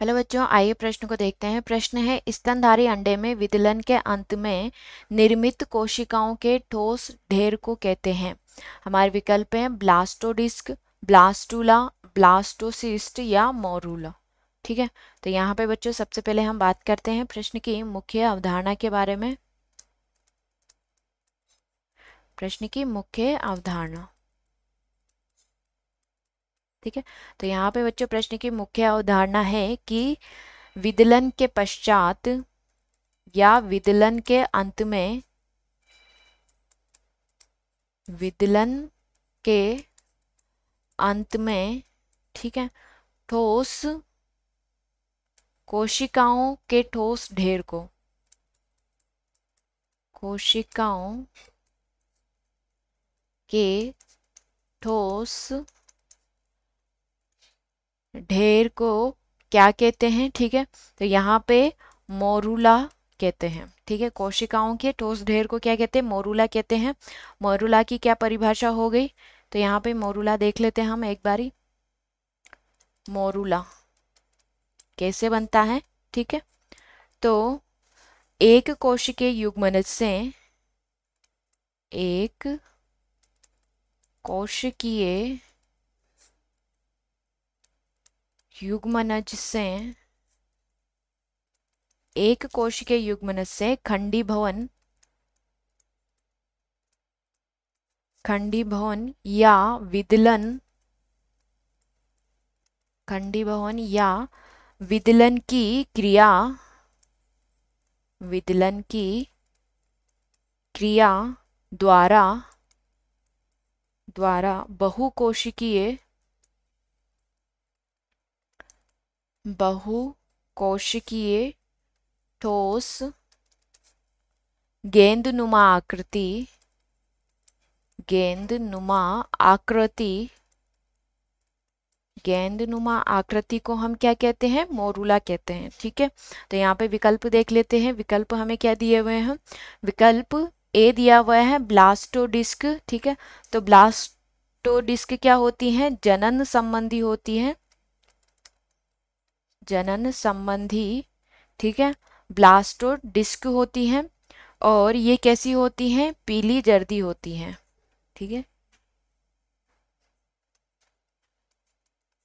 Hello बच्चों, आइए प्रश्न को देखते हैं। प्रश्न है, स्तनधारी अंडे में विदलन के अंत में निर्मित कोशिकाओं के ठोस ढेर को कहते हैं। हमारे विकल्प हैं ब्लास्टोडिस्क, ब्लास्टूला, ब्लास्टोसिस्ट या मोरूला। ठीक है, तो यहाँ पे बच्चों सबसे पहले हम बात करते हैं प्रश्न की मुख्य अवधारणा के बारे में। प्रश्न की मुख्य अवधारणा, ठीक है। तो यहाँ पे बच्चों प्रश्न की मुख्य अवधारणा है कि विदलन के पश्चात या विदलन के अंत में, विदलन के अंत में, ठीक है, ठोस कोशिकाओं के ठोस ढेर को, कोशिकाओं के ठोस ढेर को क्या कहते हैं? ठीक है, तो यहाँ पे मोरूला कहते हैं। ठीक है, कोशिकाओं के ठोस ढेर को क्या कहते हैं? मोरूला कहते हैं। मोरूला की क्या परिभाषा हो गई? तो यहाँ पे मोरूला देख लेते हैं हम एक बारी। मोरूला कैसे बनता है? ठीक है, तो एक कोशिकीय युग्मनज से, एक कोशिकीय युग्मनज से, एक कोशिकीय युग्मनज से खंडीभवन या विदलन, खंडीभवन या विदलन की क्रिया, विदलन की क्रिया द्वारा बहुकोशिकीय ठोस गेंदनुमा आकृति को हम क्या कहते हैं? मोरूला कहते हैं। ठीक है, तो यहाँ पे विकल्प देख लेते हैं। विकल्प हमें क्या दिए हुए हैं? विकल्प ए दिया हुआ है ब्लास्टोडिस्क। ठीक है, तो ब्लास्टोडिस्क क्या होती हैं? जनन संबंधी होती हैं, जनन संबंधी। ठीक है, ब्लास्टोडिस्क होती हैं और ये कैसी होती हैं? पीली जर्दी होती हैं। ठीक है,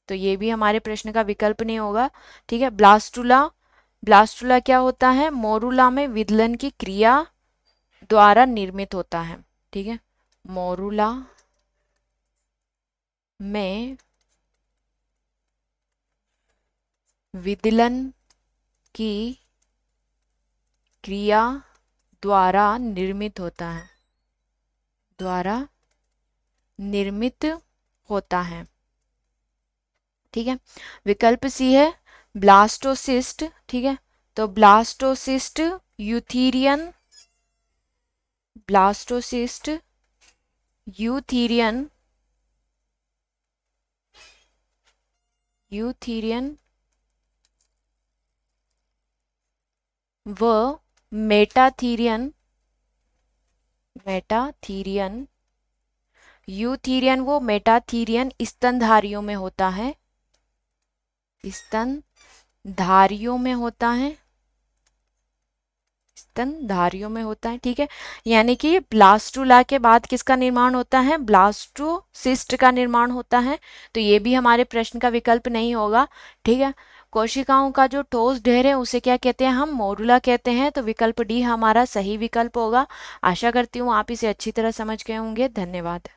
तो ये भी हमारे प्रश्न का विकल्प नहीं होगा। ठीक है, ब्लास्टूला क्या होता है? मोरूला में विदलन की क्रिया द्वारा निर्मित होता है। ठीक है, मोरूला में विदलन की क्रिया द्वारा निर्मित होता है, ठीक है, विकल्प सी है ब्लास्टोसिस्ट। ठीक है, तो ब्लास्टोसिस्ट यूथीरियन व मेटाथीरियन, यूथीरियन वो मेटाथीरियन स्तनधारियों में होता है, स्तनधारियों में होता है। ठीक है, यानी कि ब्लास्टूला के बाद किसका निर्माण होता है? ब्लास्टोसिस्ट का निर्माण होता है। तो ये भी हमारे प्रश्न का विकल्प नहीं होगा। ठीक है, कोशिकाओं का जो ठोस ढेर है उसे क्या कहते हैं? हम मोरूला कहते हैं। तो विकल्प डी हमारा सही विकल्प होगा। आशा करती हूँ आप इसे अच्छी तरह समझ गए होंगे। धन्यवाद।